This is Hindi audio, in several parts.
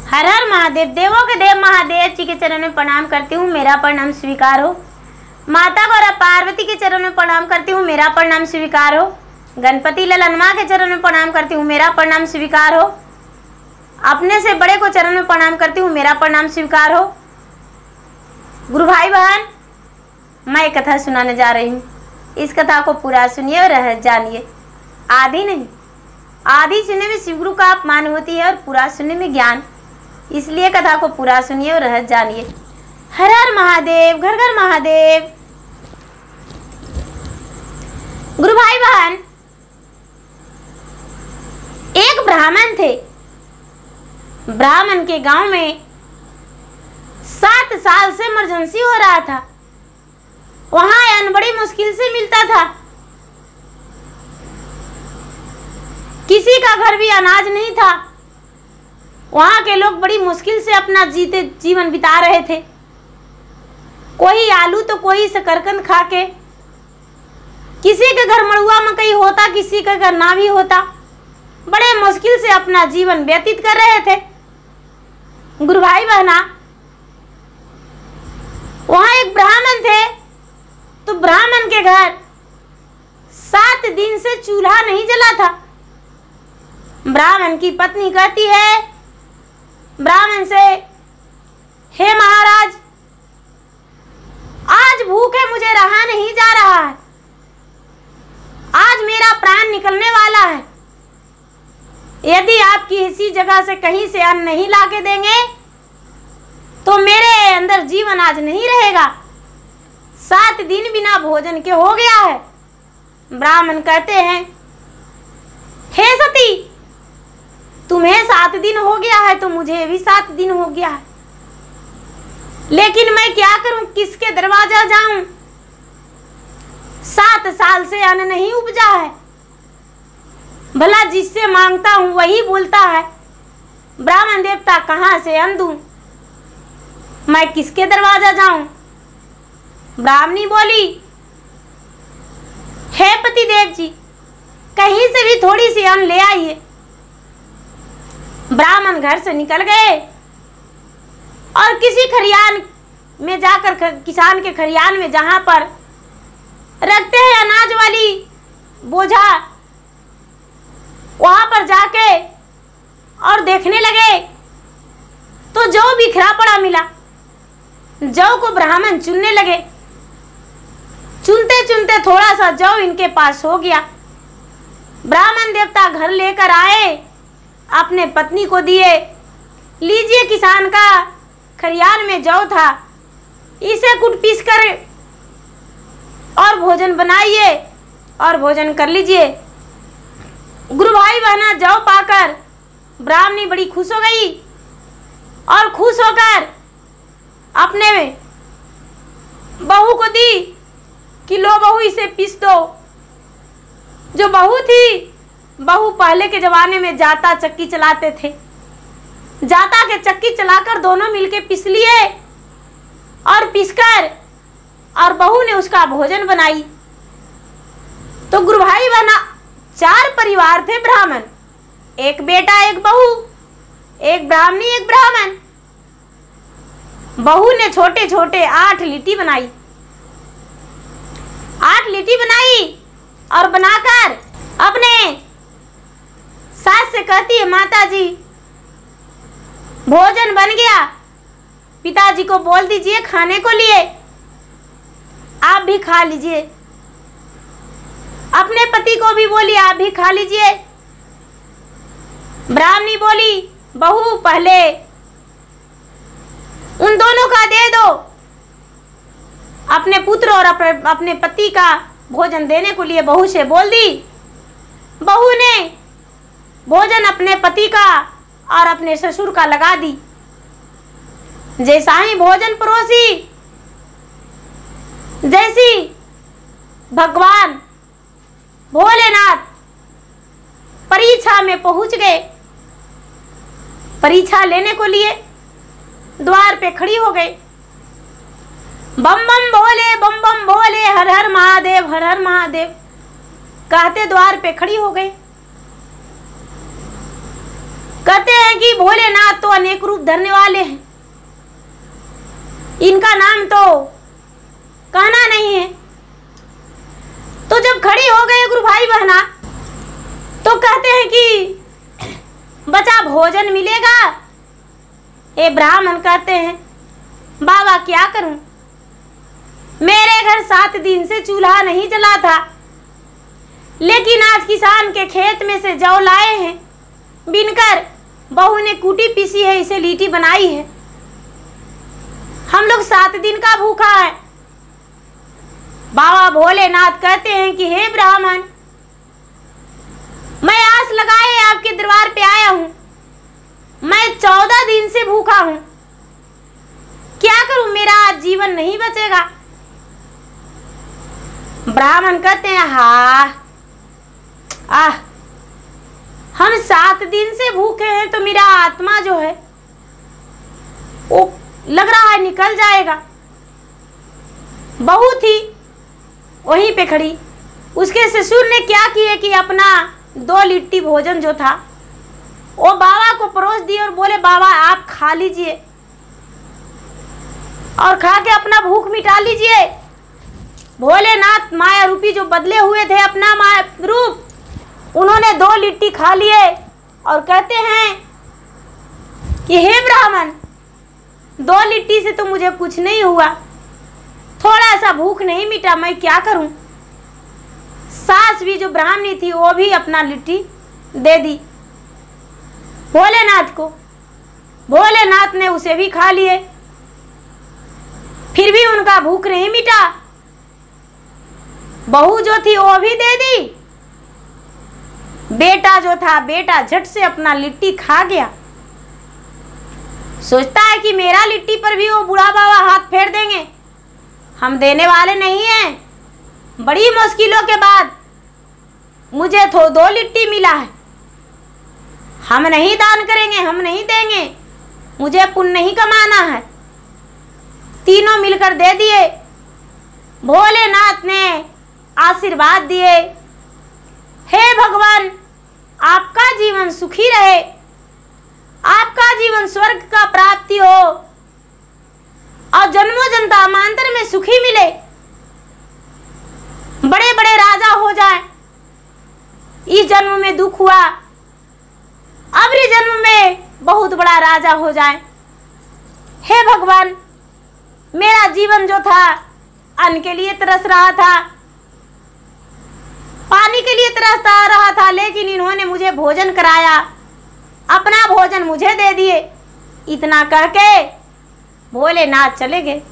हर हर महादेव। देवों के देव महादेव जी के चरण में प्रणाम करती हूँ, मेरा प्रणाम स्वीकार हो। माता गौरा पार्वती के चरण में प्रणाम करती हूँ, मेरा प्रणाम स्वीकार हो। गणपति ललनमा के चरण में प्रणाम करती हूँ, मेरा प्रणाम स्वीकार हो। अपने से बड़े को चरण में प्रणाम करती हूँ, मेरा प्रणाम स्वीकार हो। गुरु भाई बहन, मैं एक कथा सुनाने जा रही हूँ। इस कथा को पूरा सुनिए और रह जानिए। आधी नहीं, आधी सुनने में शिवगुरु का अपमान होती है और पूरा सुनने में ज्ञान, इसलिए कथा को पूरा सुनिए और रह जानिए। हर हर महादेव, घर घर महादेव। गुरु भाई बहन, एक ब्राह्मण थे। ब्राह्मण के गांव में 7 साल से इमरजेंसी हो रहा था। वहां अन्न बड़ी मुश्किल से मिलता था। किसी का घर भी अनाज नहीं था। वहां के लोग बड़ी मुश्किल से अपना जीवन बिता रहे थे। कोई आलू तो कोई शकरकंद खा के, किसी के घर मड़ुआ मकई होता, किसी के घर ना भी होता। बड़े मुश्किल से अपना जीवन व्यतीत कर रहे थे। गुरु भाई बहना, वहां एक ब्राह्मण थे। तो ब्राह्मण के घर 7 दिन से चूल्हा नहीं जला था। ब्राह्मण की पत्नी कहती है ब्राह्मण से, हे महाराज, आज भूखे मुझे रहा नहीं जा रहा है। आज मेरा प्राण निकलने वाला है। यदि आप किसी जगह से कहीं से अन्न नहीं लाके देंगे तो मेरे अंदर जीवन आज नहीं रहेगा। 7 दिन बिना भोजन के हो गया है। ब्राह्मण कहते हैं, हे सती, तुम्हें 7 दिन हो गया है तो मुझे भी 7 दिन हो गया है। लेकिन मैं क्या करूं, किसके दरवाजा जाऊं? 7 साल से अन्न नहीं उपजा है। भला जिससे मांगता हूं वही बोलता है। ब्राह्मण देवता कहां से अन्न दूं? मैं किसके दरवाजा जाऊं? ब्राह्मणी बोली, हे पतिदेव जी, कहीं से भी थोड़ी सी अन्न ले आइए। ब्राह्मण घर से निकल गए और किसी खरियान में जाकर, किसान के खरियान में जहां पर रखते हैं अनाज वाली बोझा, वहां पर जाके और देखने लगे तो जौ बिखरा पड़ा मिला। जौ को ब्राह्मण चुनने लगे। चुनते चुनते थोड़ा सा जौ इनके पास हो गया। ब्राह्मण देवता घर लेकर आए, अपने पत्नी को दिए। लीजिए, किसान का खरियान में जौ था, इसे कुट पीस कर और भोजन बनाइए और भोजन कर लीजिए। गुरु भाई बहना, जौ पाकर ब्राह्मणी बड़ी खुश हो गई और खुश होकर अपने बहू को दी कि लो बहू, इसे पीस दो। जो बहू थी, बहू पहले के जमाने में जाता चक्की चलाते थे। जाता के चक्की चलाकर दोनों मिलके पीस लिए और पीसकर और बहू ने उसका भोजन बनाई। तो गुरु भाई बहना, 4 परिवार थे ब्राह्मण, एक बेटा, एक बहू, एक ब्राह्मणी, एक ब्राह्मण। बहू ने छोटे छोटे 8 लिट्टी बनाई। 8 लिट्टी बनाई और बनाकर अपने सास से कहती है, माता जी, भोजन बन गया, पिताजी को बोल दीजिए खाने को लिए, आप भी खा लीजिए। अपने पति को भी बोली, आप भी खा लीजिए। ब्राह्मणी बोली, बहू, पहले उन दोनों का दे दो। अपने पुत्र और अपने पति का भोजन देने को लिए बहू से बोल दी। बहू ने भोजन अपने पति का और अपने ससुर का लगा दी। जैसा ही भोजन परोसी, जैसी भगवान भोलेनाथ परीक्षा में पहुंच गए, परीक्षा लेने को लिए द्वार पे खड़ी हो गई। बम बम भोले, हर हर महादेव, हर हर महादेव कहते द्वार पे खड़ी हो गई। कहते हैं कि भोलेनाथ तो अनेक रूप धरने वाले हैं, इनका नाम तो कहना नहीं है। तो जब खड़ी हो गए गुरु भाई बहना, तो कहते हैं कि बचा भोजन मिलेगा। ये ब्राह्मण कहते हैं बाबा क्या करूं, मेरे घर 7 दिन से चूल्हा नहीं जला था, लेकिन आज किसान के खेत में से जौ लाए हैं, बिनकर बहू ने कूटी पीसी है, इसे लीटी बनाई है, हम लोग 7 दिन का भूखा है। बाबा भोलेनाथ कहते हैं कि हे ब्राह्मण, मैं आस लगाए आपके दरबार पे आया हूं, मैं 14 दिन से भूखा हूं, क्या करूं, मेरा आज जीवन नहीं बचेगा। ब्राह्मण कहते हैं हम 7 दिन से भूखे हैं, तो मेरा आत्मा जो है वो लग रहा है निकल जाएगा। बहू थी वहीं पे खड़ी, उसके ससुर ने क्या किए कि अपना 2 लिट्टी भोजन जो था वो बाबा को परोस दिए और बोले बाबा आप खा लीजिए और खा के अपना भूख मिटा लीजिए। भोलेनाथ माया रूपी जो बदले हुए थे अपना माया रूप, उन्होंने 2 लिट्टी खा लिए और कहते हैं कि हे ब्राह्मण, 2 लिट्टी से तो मुझे कुछ नहीं हुआ, थोड़ा सा भूख नहीं मिटा, मैं क्या करूं। सास भी जो ब्राह्मणी थी वो भी अपना लिट्टी दे दी भोलेनाथ को, भोलेनाथ ने उसे भी खा लिए, फिर भी उनका भूख नहीं मिटा। बहू जो थी वो भी दे दी, बेटा जो था बेटा झट से अपना लिट्टी खा गया, सोचता है कि मेरा लिट्टी पर भी वो बूढ़ा बाबा हाथ फेर देंगे, हम देने वाले नहीं हैं। बड़ी मुश्किलों के बाद मुझे तो 2 लिट्टी मिला है, हम नहीं दान करेंगे, हम नहीं देंगे, मुझे पुण्य नहीं कमाना है। तीनों मिलकर दे दिए। भोलेनाथ ने आशीर्वाद दिए, हे भगवान आपका जीवन सुखी रहे, आपका जीवन स्वर्ग का प्राप्ति हो और जन्मों जन्मांतर में सुखी मिले, बड़े बड़े राजा हो जाए। इस जन्म में दुख हुआ, अगले जन्म में बहुत बड़ा राजा हो जाए। हे भगवान, मेरा जीवन जो था अन्न के लिए तरस रहा था, पानी के लिए तरसता रहा था, लेकिन इन्होंने मुझे भोजन कराया, अपना भोजन मुझे दे दिए। इतना कह के भोलेनाथ चले गए।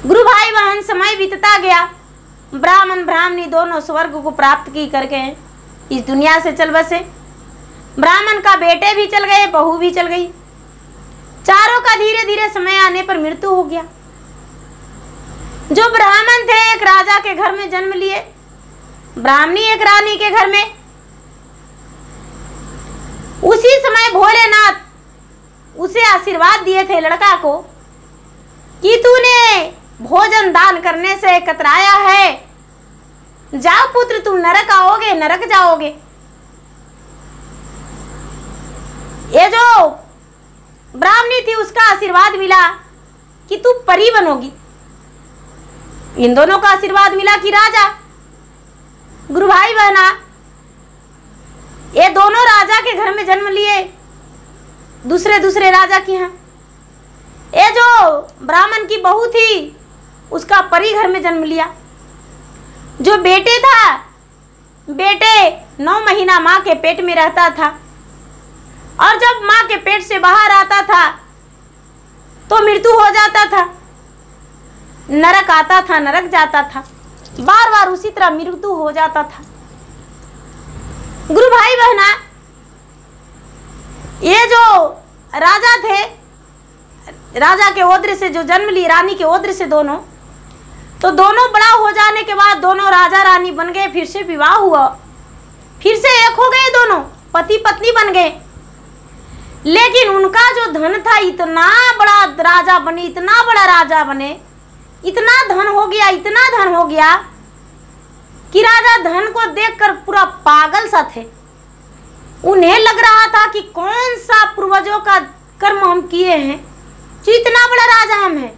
गुरु भाई बहन, समय बीतता गया, ब्राह्मण ब्राह्मणी दोनों स्वर्ग को प्राप्त की करके इस दुनिया से चल बसे। ब्राह्मण का बेटे भी चल गए, बहू भी चल गई, चारों का धीरे धीरे समय आने पर मृत्यु हो गया। जो ब्राह्मण थे एक राजा के घर में जन्म लिए, ब्राह्मणी एक रानी के घर में। उसी समय भोलेनाथ उसे आशीर्वाद दिए थे लड़का को कि तूने भोजन दान करने से कतराया है, जाओ पुत्र तुम नरक आओगे, नरक जाओगे। ये जो ब्राह्मणी थी उसका आशीर्वाद मिला कि तू परी बनोगी। इन दोनों का आशीर्वाद मिला कि राजा। गुरु भाई बहना, ये दोनों राजा के घर में जन्म लिए, दूसरे दूसरे राजा के यहाँ। ये जो ब्राह्मण की बहू थी उसका परी घर में जन्म लिया। जो बेटे था, बेटे 9 महीना माँ के पेट में रहता था और जब माँ के पेट से बाहर आता था तो मृत्यु हो जाता था, नरक आता था, नरक जाता था, बार बार उसी तरह मृत्यु हो जाता था। गुरु भाई बहना, ये जो राजा थे, राजा के ओद्र से जो जन्म ली, रानी के ओद्र से दोनों, तो दोनों बड़ा हो जाने के बाद दोनों राजा रानी बन गए। फिर से विवाह हुआ, फिर से एक हो गए, दोनों पति पत्नी बन गए। लेकिन उनका जो धन था, इतना बड़ा राजा बने, इतना बड़ा राजा बने, इतना धन हो गया, इतना धन हो गया कि राजा धन को देखकर पूरा पागल सा थे। उन्हें लग रहा था कि कौन सा पूर्वजों का कर्म हम किए हैं जो इतना बड़ा राजा हम हैं।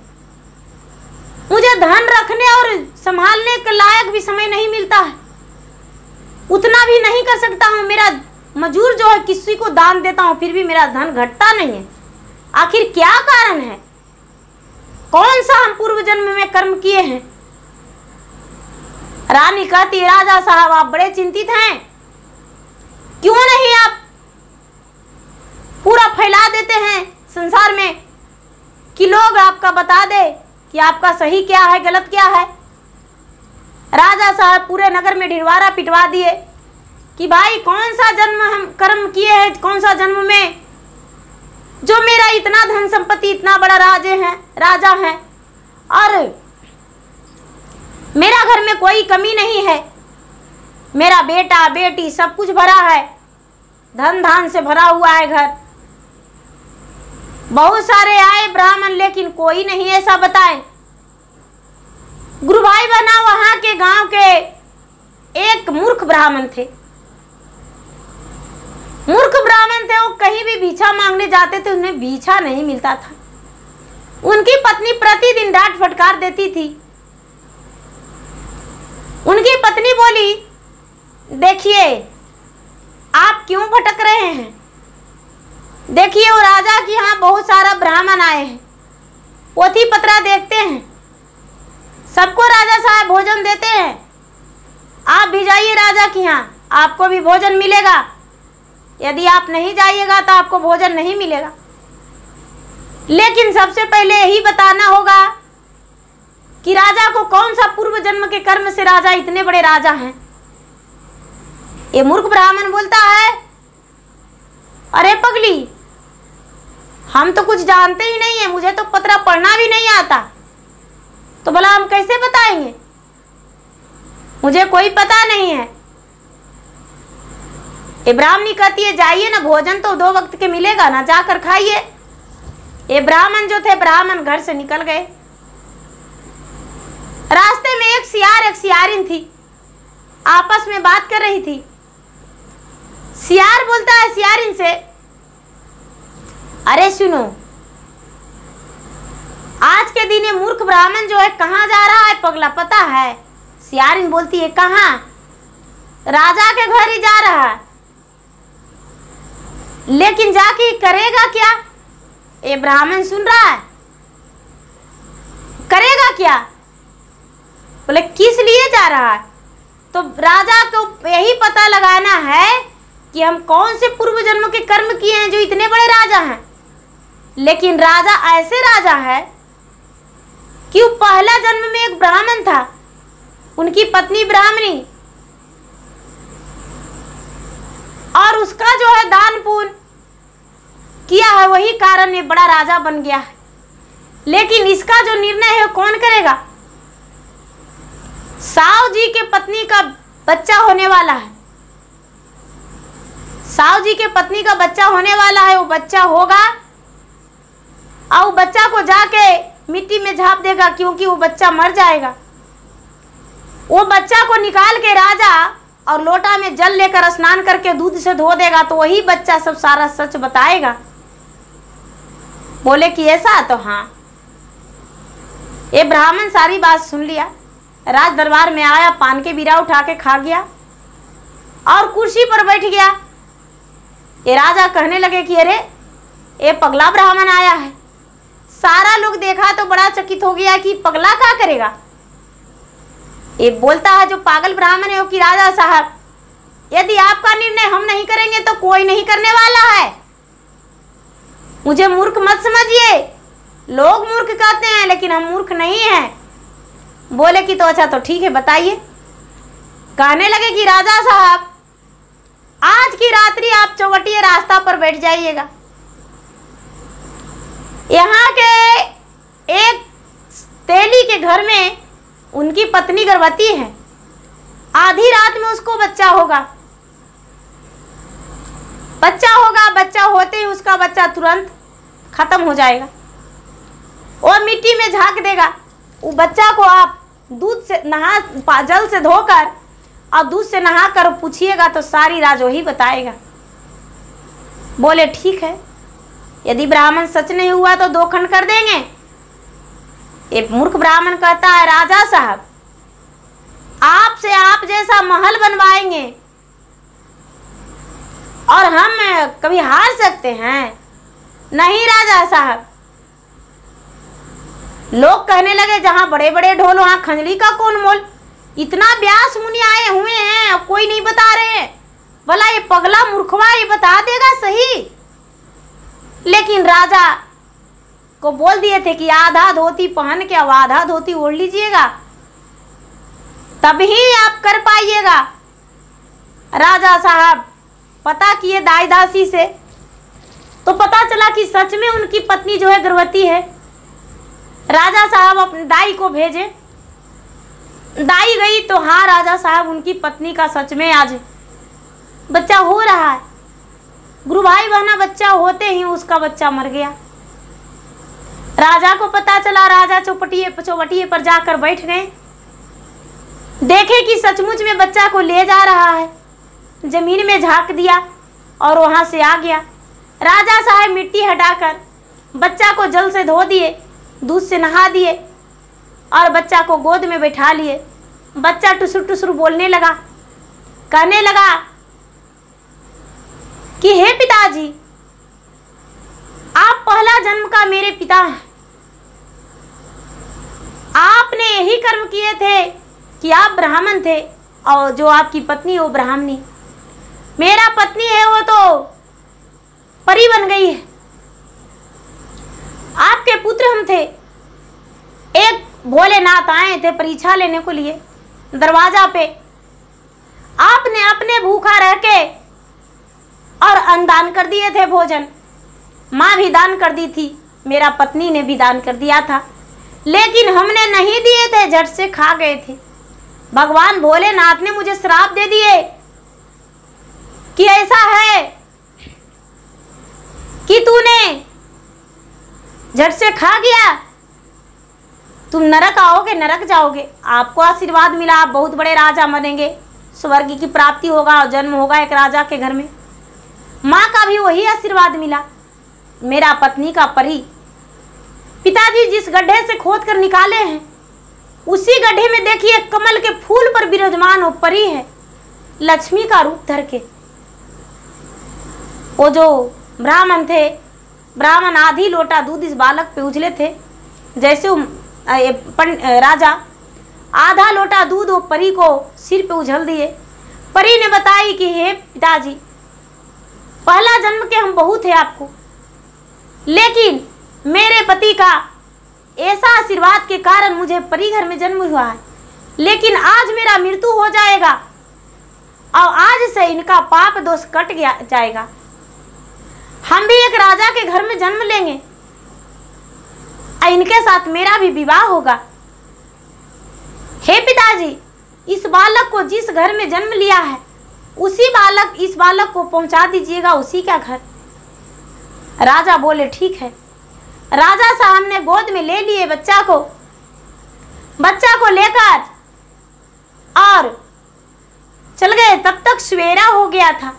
मुझे धन रखने और संभालने के लायक भी समय नहीं मिलता है, उतना भी नहीं कर सकता हूँ। मेरा मजूर जो है किसी को दान देता हूँ फिर भी मेरा धन घटता नहीं है। आखिर क्या कारण है? कौन सा हम पूर्व जन्म में कर्म किए हैं? रानी कहती, राजा साहब आप बड़े चिंतित हैं, क्यों नहीं आप पूरा फैला देते हैं संसार में कि लोग आपका बता दे कि आपका सही क्या है गलत क्या है। राजा साहब पूरे नगर में ढिरवारा पिटवा दिए कि भाई कौन सा जन्म हम कर्म किए हैं, कौन सा जन्म में जो मेरा इतना धन संपत्ति, इतना बड़ा राजा है और मेरा घर में कोई कमी नहीं है, मेरा बेटा बेटी सब कुछ भरा है, धन धान से भरा हुआ है घर। बहुत सारे आए ब्राह्मण लेकिन कोई नहीं ऐसा बताए। गुरु भाई बहना वहां के गांव के एक मूर्ख ब्राह्मण थे। मूर्ख ब्राह्मण थे, वो कहीं भी भिक्षा मांगने जाते थे, उन्हें भिक्षा नहीं मिलता था। उनकी पत्नी प्रतिदिन डांट फटकार देती थी। उनकी पत्नी बोली, देखिए आप क्यों भटक रहे हैं, देखिए वो राजा के यहाँ बहुत सारा ब्राह्मण आए हैं, पोथी पत्रा देखते हैं, सबको राजा साहब भोजन देते हैं, आप भी जाइए राजा के यहाँ, आपको भी भोजन मिलेगा। यदि आप नहीं जाइएगा तो आपको भोजन नहीं मिलेगा। लेकिन सबसे पहले यही बताना होगा कि राजा को कौन सा पूर्व जन्म के कर्म से राजा इतने बड़े राजा हैं। ये मूर्ख ब्राह्मण बोलता है, अरे पगली हम तो कुछ जानते ही नहीं है, मुझे तो पत्रा पढ़ना भी नहीं आता, तो भला हम कैसे बताएंगे, मुझे कोई पता नहीं है। ये ब्राह्मणी कहती है, जाइए ना, भोजन तो 2 वक्त के मिलेगा ना, जाकर खाइए। ये ब्राह्मण जो थे ब्राह्मण घर से निकल गए। रास्ते में एक सियारिन थी, आपस में बात कर रही थी। सियार बोलता है सियारिन से, अरे सुनो, आज के दिन ये मूर्ख ब्राह्मण जो है कहाँ जा रहा है पगला, पता है? सियारिन बोलती है, कहाँ? राजा के घर ही जा रहा है, लेकिन जाके करेगा क्या? ये ब्राह्मण सुन रहा है, करेगा क्या? बोले किस लिए जा रहा है? तो राजा को यही पता लगाना है कि हम कौन से पूर्व जन्म के कर्म किए हैं जो इतने बड़े राजा हैं। लेकिन राजा ऐसे राजा है कि वो पहला जन्म में एक ब्राह्मण था, उनकी पत्नी ब्राह्मणी, और उसका जो है दान पुण्य किया है, वही कारण ये बड़ा राजा बन गया है। लेकिन इसका जो निर्णय है कौन करेगा? साहु जी के पत्नी का बच्चा होने वाला है, साहु जी के पत्नी का बच्चा होने वाला है। वो बच्चा होगा और बच्चा को जाके मिट्टी में झाँप देगा, क्योंकि वो बच्चा मर जाएगा। वो बच्चा को निकाल के राजा और लोटा में जल लेकर स्नान करके दूध से धो देगा, तो वही बच्चा सब सारा सच बताएगा। बोले कि ऐसा? तो हाँ। ये ब्राह्मण सारी बात सुन लिया, राज दरबार में आया, पान के बीरा उठा के खा गया और कुर्सी पर बैठ गया। ये राजा कहने लगे कि अरे ये पगला ब्राह्मण आया है। सारा लोग देखा तो बड़ा चकित हो गया कि पगला क्या करेगा। ये बोलता है जो पागल ब्राह्मण है वो कि राजा साहब, यदि आपका निर्णय हम नहीं करेंगे तो कोई नहीं करने वाला है। मुझे मूर्ख मत समझिए, लोग मूर्ख कहते हैं लेकिन हम मूर्ख नहीं हैं। बोले कि तो अच्छा, तो ठीक है बताइए। कहने लगे कि राजा साहब, आज की रात्रि आप चौवटिया रास्ता पर बैठ जाइएगा। यहाँ के एक तेली के घर में उनकी पत्नी गर्भवती है, आधी रात में उसको बच्चा होगा। बच्चा होते ही उसका बच्चा तुरंत खत्म हो जाएगा। वो मिट्टी में झाँक देगा। वो बच्चा को आप दूध से जल से धोकर और दूध से नहाकर पूछिएगा तो सारी राज वही बताएगा। बोले ठीक है। यदि ब्राह्मण सच नहीं हुआ तो 2 खंड कर देंगे। एक मूर्ख ब्राह्मण कहता है, राजा साहब आपसे आप जैसा महल बनवाएंगे और हम कभी हार सकते हैं? नहीं राजा साहब। लोग कहने लगे, जहां बड़े बड़े ढोल वहां खंजरी का कौन मोल। इतना व्यास मुनि आए हुए हैं और कोई नहीं बता रहे हैं। भला ये पगला मूर्खवा ये बता देगा सही। लेकिन राजा को बोल दिए थे कि आधा धोती पहन के अब आधा धोती ओढ़ लीजिएगा, तभी आप कर पाइएगा। राजा साहब पता किए दाई दासी से, तो पता चला कि सच में उनकी पत्नी जो है गर्भवती है। राजा साहब अपने दाई को भेजे। दाई गई तो हाँ राजा साहब उनकी पत्नी का सच में आज बच्चा हो रहा है। गुरु भाई बहना बच्चा होते ही उसका बच्चा मर गया। राजा को पता चला। राजा चौपटिए पर जाकर बैठ गए, देखे कि सचमुच में बच्चा को ले जा रहा है। जमीन में झांक दिया और वहां से आ गया। राजा साहब मिट्टी हटाकर बच्चा को जल से धो दिए, दूध से नहा दिए और बच्चा को गोद में बैठा लिए। बच्चा टुसुर टुसुर बोलने लगा, कहने लगा कि हे पिताजी, आप पहला जन्म का मेरे पिता हैं। आपने यही कर्म किए थे कि आप ब्राह्मण थे और जो आपकी पत्नी वो ब्राह्मणी। मेरा पत्नी है वो तो परी बन गई है। आपके पुत्र हम थे। एक भोलेनाथ आए थे परीक्षा लेने को लिए दरवाजा पे। आपने अपने भूखा रह के और अन्नदान कर दिए थे भोजन। माँ भी दान कर दी थी, मेरा पत्नी ने भी दान कर दिया था, लेकिन हमने नहीं दिए थे, झट से खा गए थे। भगवान भोलेनाथ ने मुझे श्राप दे दिए कि ऐसा है कि तूने झट से खा गया, तुम नरक आओगे, नरक जाओगे। आपको आशीर्वाद मिला, आप बहुत बड़े राजा बनेंगे, स्वर्ग की प्राप्ति होगा और जन्म होगा एक राजा के घर में। माँ का भी वही आशीर्वाद मिला। मेरा पत्नी का परी पिताजी जिस गड्ढे से खोद कर निकाले हैं उसी गड्ढे में देखिए कमल के फूल पर विराजमान वो परी है, लक्ष्मी का रूप धर के। वो जो ब्राह्मण थे, ब्राह्मण आधी लोटा दूध इस बालक पे उछले थे। जैसे राजा आधा लोटा दूध वो परी को सिर पे उछल दिए। परी ने बताई कि हे पिताजी, पहला जन्म के हम बहुत है आपको, लेकिन मेरे पति का ऐसा आशीर्वाद के कारण मुझे परी घर में जन्म हुआ है, लेकिन आज मेरा मृत्यु हो जाएगा और आज से इनका पाप दोष कट जाएगा। हम भी एक राजा के घर में जन्म लेंगे और इनके साथ मेरा भी विवाह होगा। हे पिताजी, इस बालक को जिस घर में जन्म लिया है इस बालक को पहुंचा दीजिएगा उसी का घर। राजा बोले ठीक है। राजा साहब ने गोद में ले लिए बच्चा को लेकर और चल गए। तब तक सवेरा हो गया था।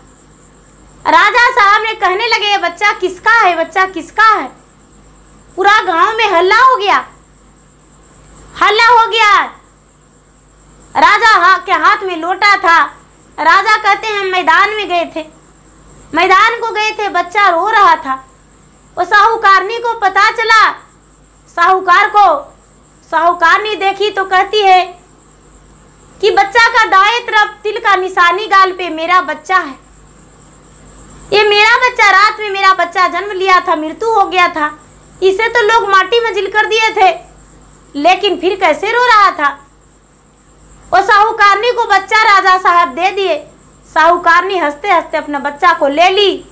राजा साहब ने कहने लगे, ये बच्चा किसका है, बच्चा किसका है। पूरा गांव में हल्ला हो गया। राजा के हाथ में लोटा था। राजा कहते हैं मैदान में गए थे, मैदान को गए थे, बच्चा रो रहा था। वो साहूकारनी को पता चला। साहूकारनी देखी तो कहती है कि बच्चा का दाएं तरफ तिल का निशानी गाल पे मेरा बच्चा है। ये मेरा बच्चा, रात में मेरा बच्चा जन्म लिया था, मृत्यु हो गया था, इसे तो लोग माटी में जिल कर दिए थे, लेकिन फिर कैसे रो रहा था। वो साहूकारनी को बच्चा राजा साहब दे दिए। साहूकारनी हंसते हंसते अपना बच्चा को ले ली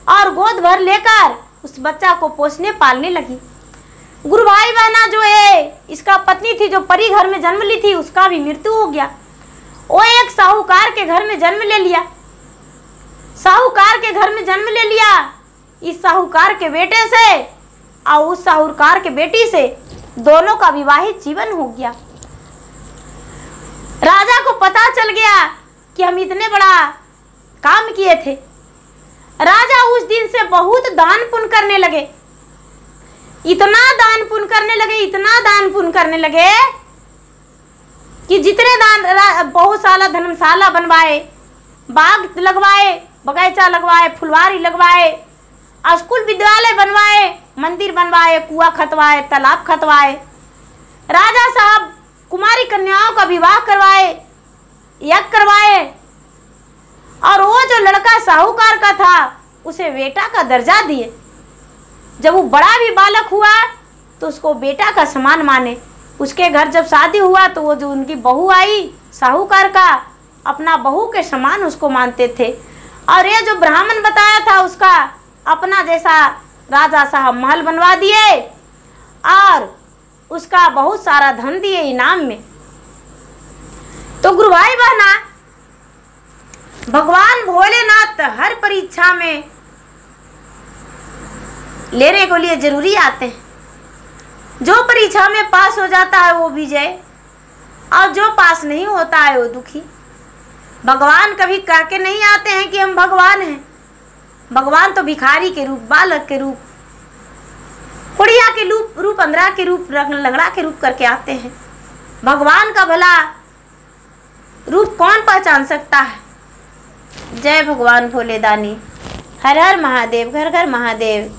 और गोद भर लेकर उस बच्चा को पोसने पालने लगी। गुरु भाई बहना जो है इसका पत्नी थी जो परी घर में जन्म ली थी, उसका भी मृत्यु हो गया। वो एक साहूकार के घर में जन्म ले लिया। साहूकार के घर में जन्म ले लिया। इस साहूकार के बेटे से और उस साहूकार के बेटी से दोनों का विवाहित जीवन हो गया। राजा को पता चल गया कि हम इतने बड़ा काम किए थे। राजा उस दिन से बहुत दान पुण्य करने लगे, इतना दान पुण्य करने लगे, इतना दान पुण्य करने लगे कि जितने दान, बहुत सारा धर्मशाला बनवाए, बाग लगवाए, बगीचा लगवाए, फुलवारी लगवाए, स्कूल विद्यालय बनवाए, मंदिर बनवाए, कुआं खतवाए, तालाब खतवाए, राजा साहब कुमारी कन्याओं का विवाह करवाए, यज्ञ करवाए, और वो जो लड़का साहूकार का था उसे बेटा का दर्जा दिए। जब वो बड़ा भी बालक हुआ तो उसको बेटा का समान माने। उसके घर जब शादी हुआ तो वो जो उनकी बहू आई साहूकार का, अपना बहू के समान उसको मानते थे। और ये जो ब्राह्मण बताया था उसका अपना जैसा राजा साहब महल बनवा दिए और उसका बहुत सारा धन दिए इनाम में। तो गुरु भाई बहना, भगवान भोलेनाथ हर परीक्षा में लेने को लिए जरूरी आते हैं। जो परीक्षा में पास हो जाता है वो विजय, और जो पास नहीं होता है वो दुखी। भगवान कभी कह के नहीं आते हैं कि हम भगवान हैं। भगवान तो भिखारी के रूप, बालक के रूप, कुड़िया के रूप, अंधरा के रूप, लंगड़ा के रूप करके आते हैं। भगवान का भला रूप कौन पहचान सकता है। जय भगवान भोले दानी। हर हर महादेव, घर घर महादेव।